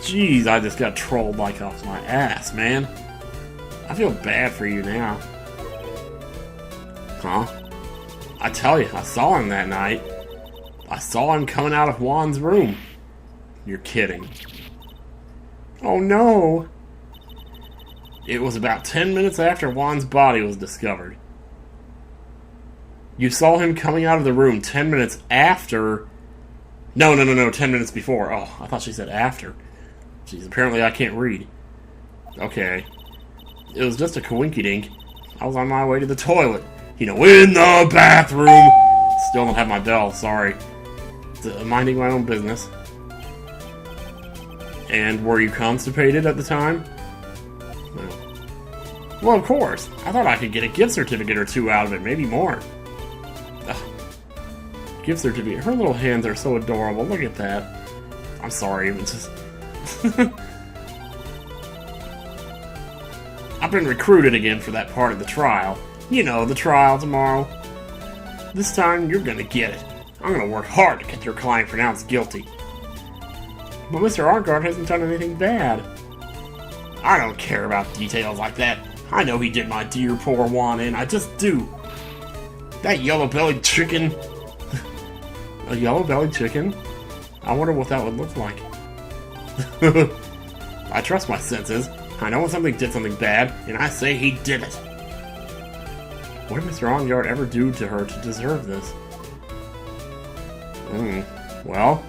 Jeez, I just got trolled like off my ass, man. I feel bad for you now. Huh? I tell you, I saw him that night. I saw him coming out of Juan's room. You're kidding. Oh no! It was about 10 minutes after Juan's body was discovered. You saw him coming out of the room 10 minutes after... No, 10 minutes before. Oh, I thought she said after. Jeez, apparently I can't read. Okay. It was just a coinky-dink. I was on my way to the toilet. You know, in the bathroom! Still don't have my bell, sorry. Minding my own business. And were you constipated at the time? No. Well, of course. I thought I could get a gift certificate or two out of it, maybe more. Ugh. Gift certificate. Her little hands are so adorable. Look at that. I'm sorry, it's just... I've been recruited again for that part of the trial. You know, the trial tomorrow. This time, you're gonna get it. I'm gonna work hard to get your client pronounced guilty. But Mr. Argard hasn't done anything bad. I don't care about details like that. I know he did my dear poor Juan in. I just do. That yellow-bellied chicken... A yellow-bellied chicken? I wonder what that would look like. I trust my senses. I know when something did something bad, and I say he did it. What did Mr. Argard ever do to her to deserve this? Well...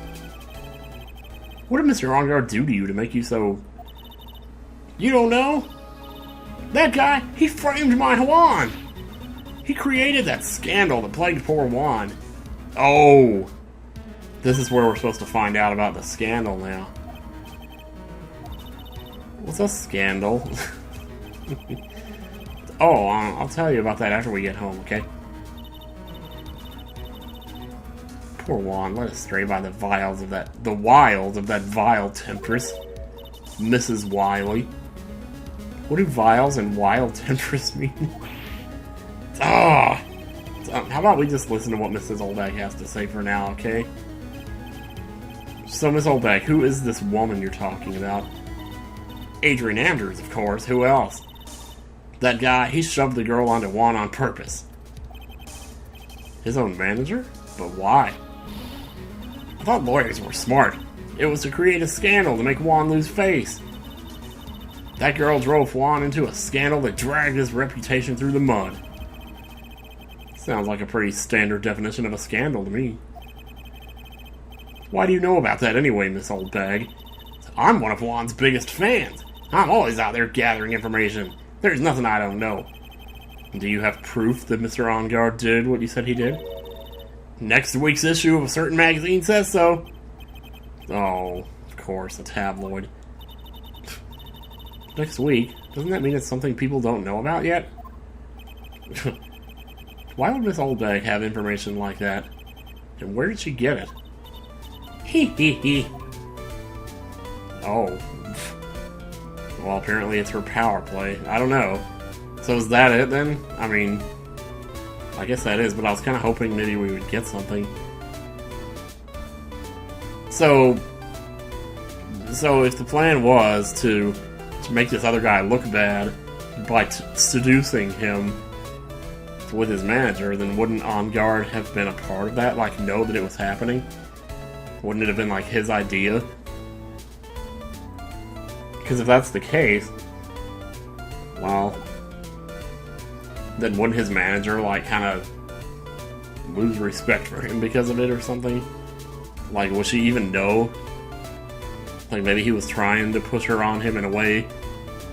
What did Mr. Argard do to you to make you so... You don't know? That guy, he framed my Juan! He created that scandal that plagued poor Juan. Oh! This is where we're supposed to find out about the scandal now. What's a scandal? Oh, I'll tell you about that after we get home, okay? Poor Juan, led astray by the wiles of that vile temptress, Mrs. Wiley. What do vials and wild temptress mean? Ah! How about we just listen to what Mrs. Oldbag has to say for now, okay? So, Miss Oldbag, who is this woman you're talking about? Adrian Andrews, of course. Who else? That guy, he shoved the girl onto Juan on purpose. His own manager? But why? I thought lawyers were smart. It was to create a scandal to make Juan lose face. That girl drove Juan into a scandal that dragged his reputation through the mud. Sounds like a pretty standard definition of a scandal to me. Why do you know about that anyway, Miss Oldbag? I'm one of Juan's biggest fans. I'm always out there gathering information. There's nothing I don't know. Do you have proof that Mr. Argard did what you said he did? Next week's issue of a certain magazine says so. Oh, of course, a tabloid. Next week? Doesn't that mean it's something people don't know about yet? Why would Miss Oldbag have information like that? And where did she get it? Hee hee hee. Oh. Well, apparently it's her power play. I don't know. So is that it then? I mean, I guess that is, but I was kind of hoping maybe we would get something. So if the plan was to make this other guy look bad by seducing him with his manager, then wouldn't Argard have been a part of that? Like, know that it was happening? Wouldn't it have been, like, his idea? Because if that's the case, well, then wouldn't his manager, like, kind of lose respect for him because of it or something? Like, would she even know? Like, maybe he was trying to push her on him in a way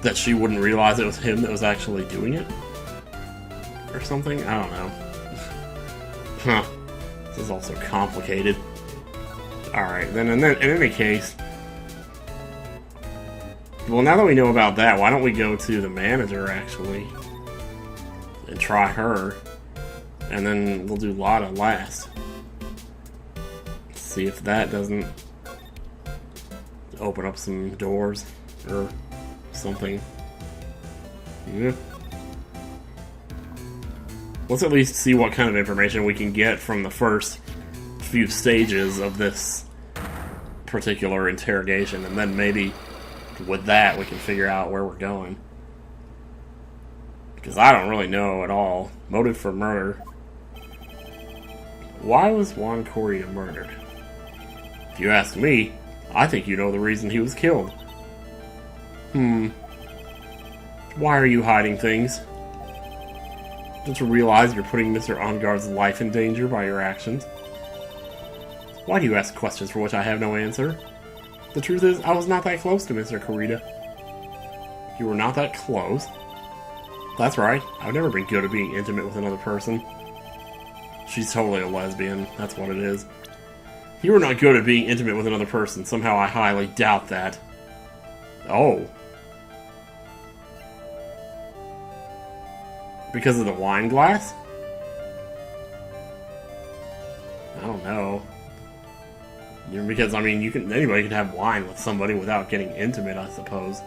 that she wouldn't realize it was him that was actually doing it? Or something? I don't know. Huh. This is also complicated. Alright, then in any case... Well, now that we know about that, why don't we go to the manager, actually? And try her. And then we'll do Lotta last. See if that doesn't open up some doors or something. Yeah. Let's at least see what kind of information we can get from the first few stages of this particular interrogation, and then maybe with that we can figure out where we're going. Because I don't really know at all. Motive for murder. Why was Juan Correa murdered? If you ask me, I think you know the reason he was killed. Why are you hiding things? Don't you realize you're putting Mr. Onguard's life in danger by your actions? Why do you ask questions for which I have no answer? The truth is, I was not that close to Mr. Correa. You were not that close? That's right. I've never been good at being intimate with another person. She's totally a lesbian. That's what it is. You were not good at being intimate with another person. Somehow I highly doubt that. Oh. Because of the wine glass? I don't know. Because, I mean, anybody can have wine with somebody without getting intimate, I suppose.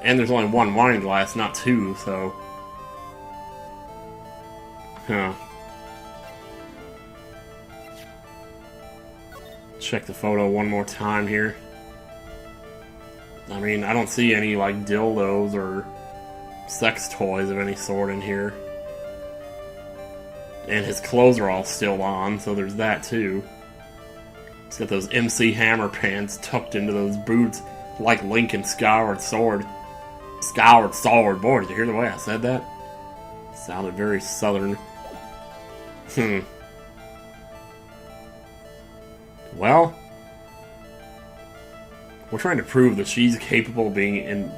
And there's only one wine glass, not two, so... Huh. Check the photo one more time here. I mean, I don't see any, like, dildos or sex toys of any sort in here. And his clothes are all still on, so there's that, too. He's got those MC Hammer pants tucked into those boots, like Link in Skyward Sword. Skyward Sword. Boy, did you hear the way I said that? Sounded very southern. Well, we're trying to prove that she's capable of being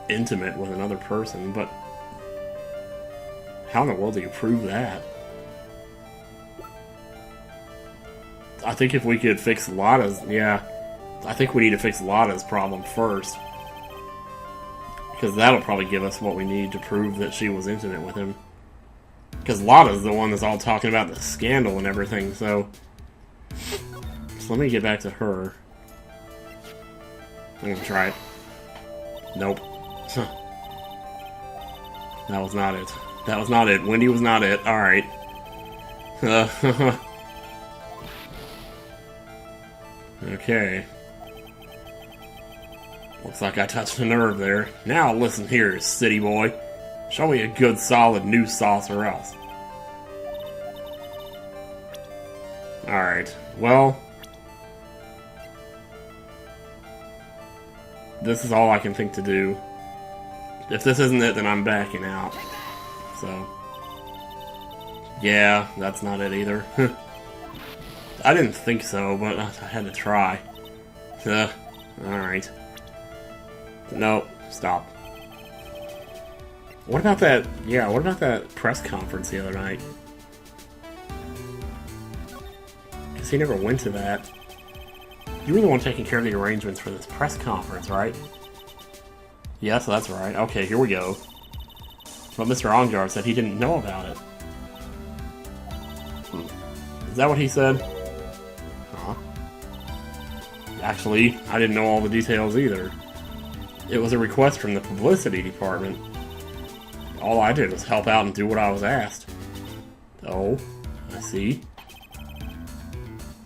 intimate with another person, but how in the world do you prove that? I think if we could fix Lada's... Yeah, I think we need to fix Lada's problem first. Because that'll probably give us what we need to prove that she was intimate with him. Because Lada's the one that's all talking about the scandal and everything, so let me get back to her. I'm gonna try it. Nope. That was not it. That was not it. Wendy was not it. Alright. Okay. Looks like I touched a nerve there. Now listen here, city boy. Show me a good solid new sauce or else. Alright, well... this is all I can think to do. If this isn't it, then I'm backing out. So... yeah, that's not it either. I didn't think so, but I had to try. Alright. No, stop. What about that... yeah, what about that press conference the other night? Because he never went to that. You were the one taking care of the arrangements for this press conference, right? Yes, that's right. Okay, here we go. But Mr. Onguard said he didn't know about it. Is that what he said? Huh? Actually, I didn't know all the details either. It was a request from the publicity department. All I did was help out and do what I was asked. Oh, I see.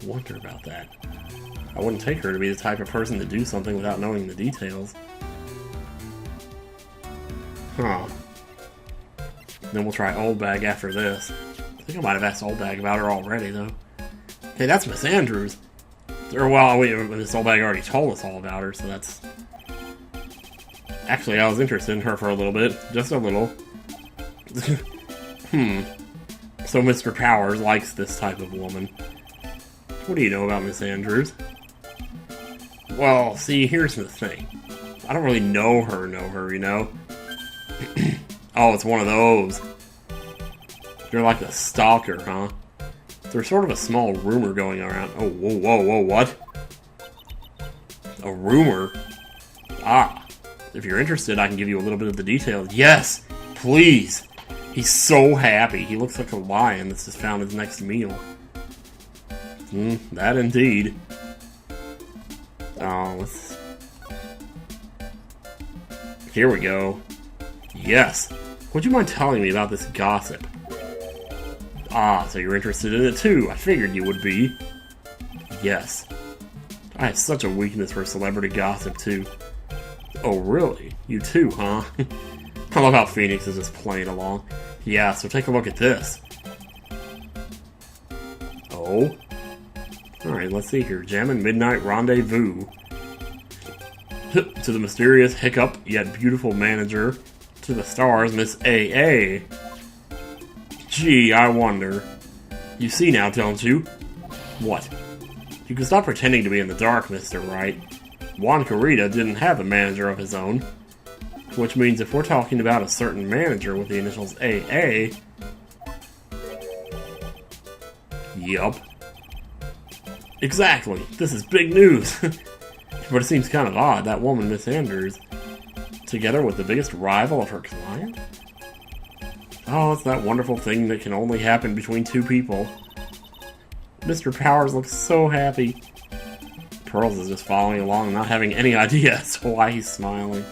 Wonder about that. I wouldn't take her to be the type of person to do something without knowing the details. Huh. Then we'll try Old Bag after this. I think I might have asked Old Bag about her already, though. Hey, that's Miss Andrews. Or, well, wait, Miss Old Bag already told us all about her, so that's... Actually, I was interested in her for a little bit. Just a little. So Mr. Powers likes this type of woman. What do you know about Miss Andrews? Well, see, here's the thing. I don't really know her, you know? Oh, it's one of those. You're like a stalker, huh? There's sort of a small rumor going around. Oh, whoa, what? A rumor? Ah. If you're interested, I can give you a little bit of the details. Yes! Please! He's so happy. He looks like a lion that's just found his next meal. That indeed. Oh, let's... Here we go. Yes! Would you mind telling me about this gossip? Ah, so you're interested in it too. I figured you would be. Yes. I have such a weakness for celebrity gossip, too. Oh, really? You too, huh? I love how Phoenix is just playing along. Yeah, so take a look at this. Oh? Alright, let's see here. Jam and Midnight Rendezvous. To the mysterious, hiccup, yet beautiful manager. To the stars, Miss A.A. Gee, I wonder. You see now, don't you? What? You can stop pretending to be in the dark, Mr. Wright. Juan Corrida didn't have a manager of his own. Which means if we're talking about a certain manager with the initials AA... Yup. Exactly. This is big news. But it seems kind of odd, that woman, Miss Andrews, together with the biggest rival of her client? Oh, it's that wonderful thing that can only happen between two people. Mr. Powers looks so happy. Pearls is just following along, not having any idea as to why he's smiling.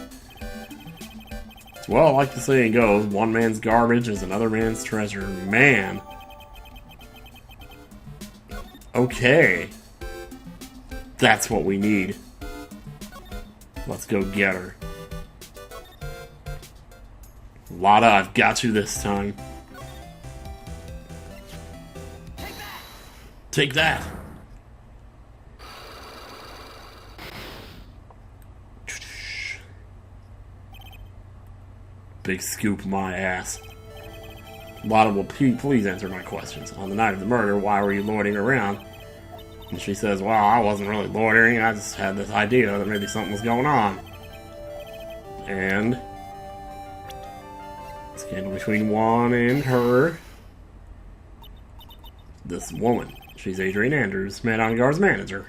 Well, like the saying goes, one man's garbage is another man's treasure. Man. Okay. That's what we need. Let's go get her. Lotta, I've got you this time. Take that! Big scoop my ass. Lotta will please answer my questions. On the night of the murder, why were you loitering around? And she says, well, I wasn't really loitering, I just had this idea that maybe something was going on. And scandal between Juan and her. This woman. She's Adrian Andrews, Matt Ongar's manager.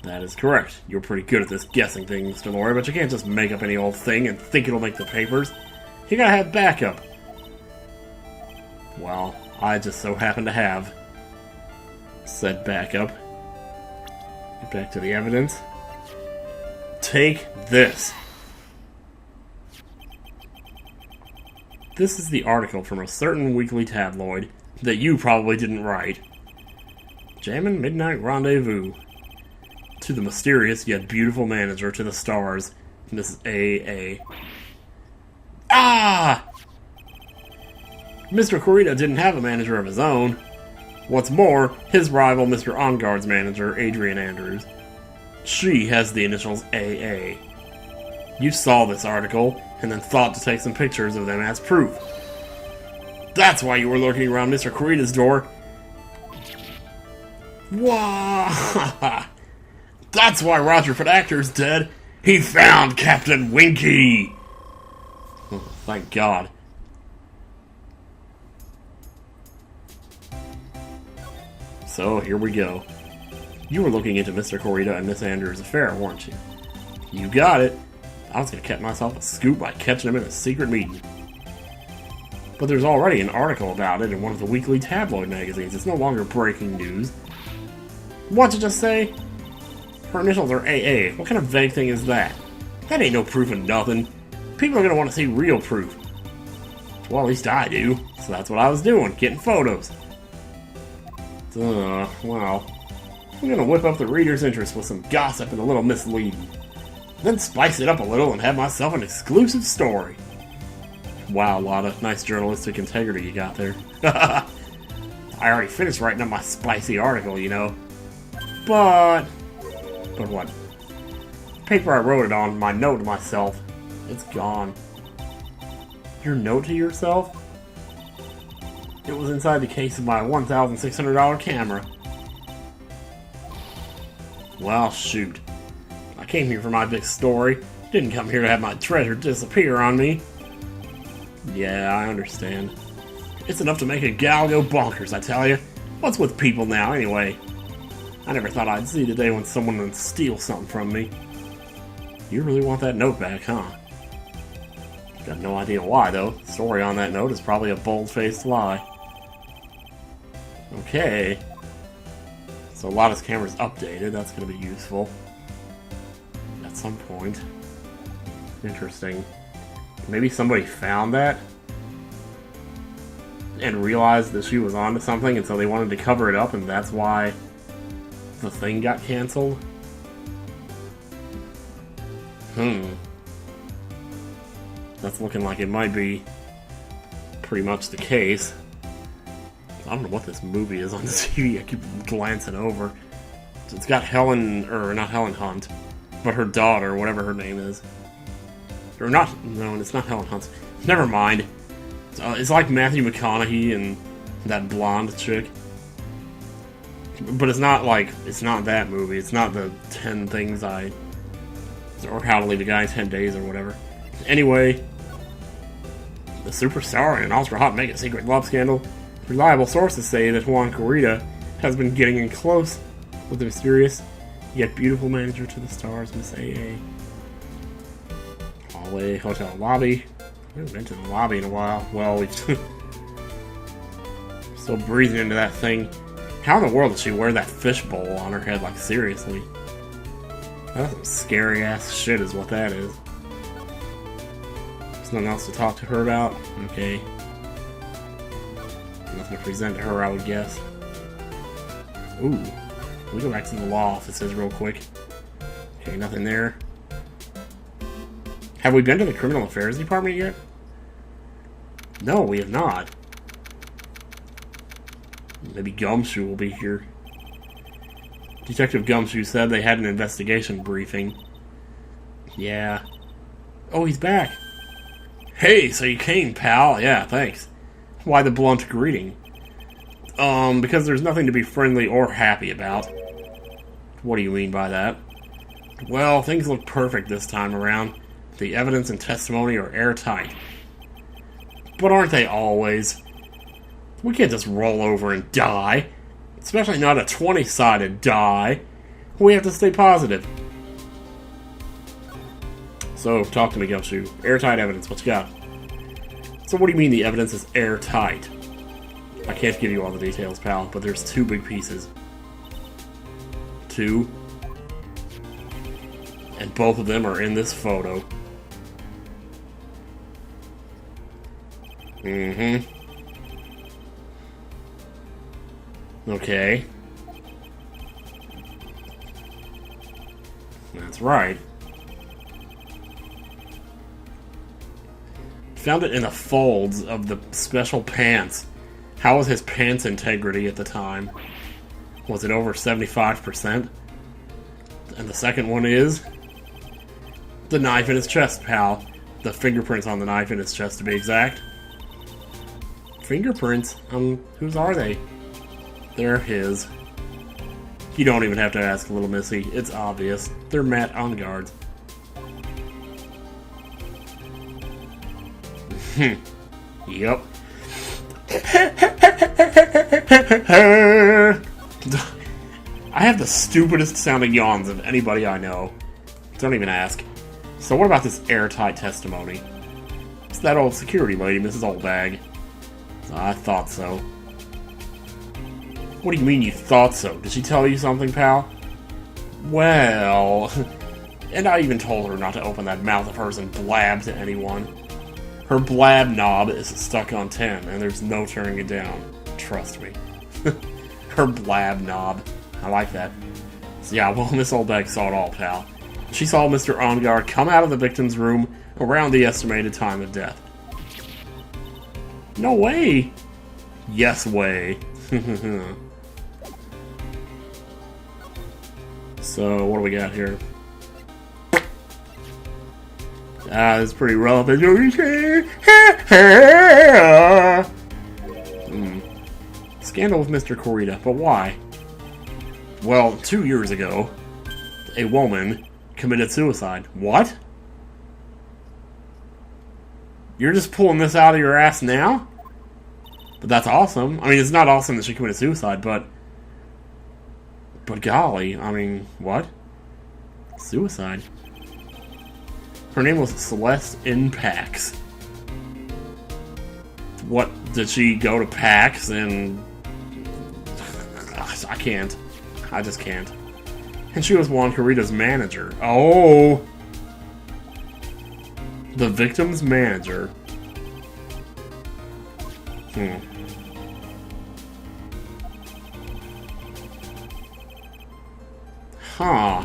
That is correct. You're pretty good at this guessing thing, Mr. Lawyer, but you can't just make up any old thing and think it'll make the papers. You gotta have backup. Well, I just so happen to have said backup. Get back to the evidence. Take this. This is the article from a certain weekly tabloid that you probably didn't write. Jammin' Midnight Rendezvous. To the mysterious yet beautiful manager to the stars, Mrs. A.A. Ah! Mr. Corrida didn't have a manager of his own. What's more, his rival, Mr. Ongar's manager, Adrian Andrews. She has the initials A.A. You saw this article, and then thought to take some pictures of them as proof. That's why you were lurking around Mr. Corrida's door. Wah! That's why Roger Actor's dead. He found Captain Winky! Oh, thank God. So, here we go. You were looking into Mr. Corrida and Miss Andrews' affair, weren't you? You got it. I was gonna catch myself a scoop by catching him in a secret meeting. But there's already an article about it in one of the weekly tabloid magazines. It's no longer breaking news. What'd you just say? Her initials are AA. What kind of vague thing is that? That ain't no proof of nothing. People are gonna want to see real proof. Well, at least I do. So that's what I was doing, getting photos. Well, I'm gonna whip up the reader's interest with some gossip and a little misleading. Then spice it up a little and have myself an exclusive story. Wow, Lotta, nice journalistic integrity you got there. I already finished writing up my spicy article, you know. But what? The paper I wrote it on, my note to myself, it's gone. Your note to yourself? It was inside the case of my $1,600 camera. Well, shoot. I came here for my big story. Didn't come here to have my treasure disappear on me. Yeah, I understand. It's enough to make a gal go bonkers, I tell you. What's with people now, anyway? I never thought I'd see the day when someone would steal something from me. You really want that note back, huh? Got no idea why, though. The story on that note is probably a bold-faced lie. Okay. So Lotta's camera's updated. That's going to be useful. At some point. Interesting. Maybe somebody found that? and realized that she was onto something, and so they wanted to cover it up, and that's why the thing got canceled? That's looking like it might be pretty much the case. I don't know what this movie is on the TV. I keep glancing over. It's got Helen, or not Helen Hunt, but her daughter, whatever her name is. Or not, no, it's not Helen Hunt. Never mind. It's like Matthew McConaughey and that blonde chick. But it's not that movie. It's not the 10 things or How to Leave a Guy in 10 Days or whatever. Anyway, the superstar in an ultra-hot mega-secret love scandal. Reliable sources say that Juan Corrida has been getting in close with the mysterious yet beautiful manager to the stars, Miss A.A. Hallway, hotel lobby. We haven't been to the lobby in a while. Well, we've still breathing into that thing. How in the world does she wear that fishbowl on her head? Like, seriously. That's some scary ass shit is what that is. There's nothing else to talk to her about? Okay. Nothing to present to her, I would guess. Ooh. We go back to the law offices real quick. Okay, nothing there. Have we been to the Criminal Affairs Department yet? No, we have not. Maybe Gumshoe will be here. Detective Gumshoe said they had an investigation briefing. Yeah. Oh, he's back. Hey, so you came, pal. Yeah, thanks. Why the blunt greeting? Because there's nothing to be friendly or happy about. What do you mean by that? Well, things look perfect this time around. The evidence and testimony are airtight. But aren't they always? We can't just roll over and die. Especially not a 20-sided die. We have to stay positive. So, talk to me, Gumshoe. Airtight evidence, what you got? So what do you mean the evidence is airtight? I can't give you all the details, pal, but there's 2 big pieces. 2. And both of them are in this photo. Okay. That's right. Found it in the folds of the special pants. How was his pants integrity at the time? Was it over 75%? And the second one is the knife in his chest, pal. The fingerprints on the knife in his chest, to be exact. Fingerprints? Whose are they? They're his. You don't even have to ask, little missy. It's obvious. They're Matt Ungard's. Yep. I have the stupidest sounding yawns of anybody I know. Don't even ask. So what about this airtight testimony? It's that old security lady, Mrs. Oldbag. I thought so. What do you mean you thought so? Did she tell you something, pal? Well... And I even told her not to open that mouth of hers and blab to anyone. Her blab knob is stuck on 10, and there's no turning it down. Trust me. Her blab knob. I like that. So yeah, well, Miss Oldbag saw it all, pal. She saw Mr. Ongard come out of the victim's room around the estimated time of death. No way! Yes way. So, what do we got here? It's pretty relevant. Scandal with Mr. Corrida, but why? Well, 2 years ago, a woman committed suicide. What? You're just pulling this out of your ass now? But that's awesome. I mean, it's not awesome that she committed suicide, but golly, I mean, what? Suicide. Her name was Celeste in PAX. What, did she go to PAX and... I can't. I just can't. And she was Juan Corrida's manager. Oh! The victim's manager. Huh.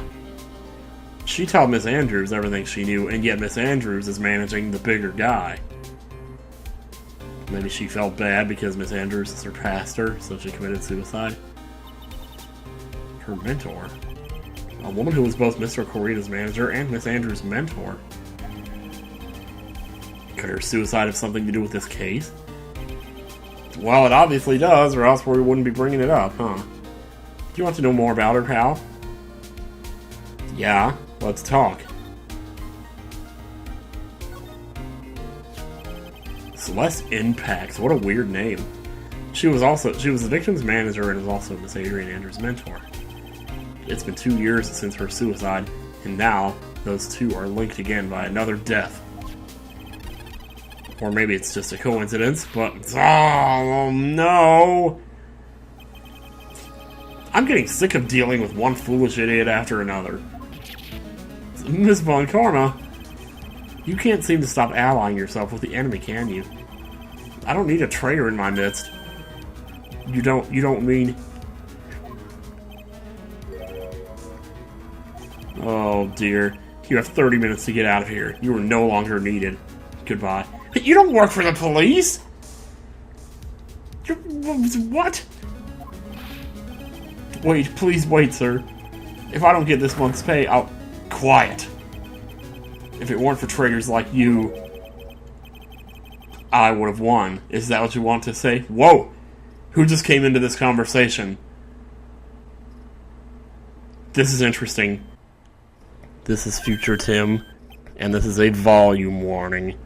She told Miss Andrews everything she knew, and yet Miss Andrews is managing the bigger guy. Maybe she felt bad because Miss Andrews surpassed her, so she committed suicide. Her mentor. A woman who was both Mr. Corita's manager and Miss Andrews' mentor. Could her suicide have something to do with this case? Well, it obviously does, or else we wouldn't be bringing it up, huh? Do you want to know more about her, pal? Yeah, let's talk. Celeste Impact, what a weird name. She was the victim's manager and is also Miss Adrian Andrews' mentor. It's been 2 years since her suicide, and now those two are linked again by another death. Or maybe it's just a coincidence, but oh no! I'm getting sick of dealing with one foolish idiot after another. Miss Von Karma, you can't seem to stop allying yourself with the enemy, can you? I don't need a traitor in my midst. You don't mean... Oh dear. You have 30 minutes to get out of here. You are no longer needed. Goodbye. You don't work for the police! What? Wait, please wait, sir. If I don't get this month's pay, I'll... Quiet. If it weren't for traitors like you, I would have won. Is that what you want to say? Whoa! Who just came into this conversation? This is interesting. This is Future Tim, and this is a volume warning.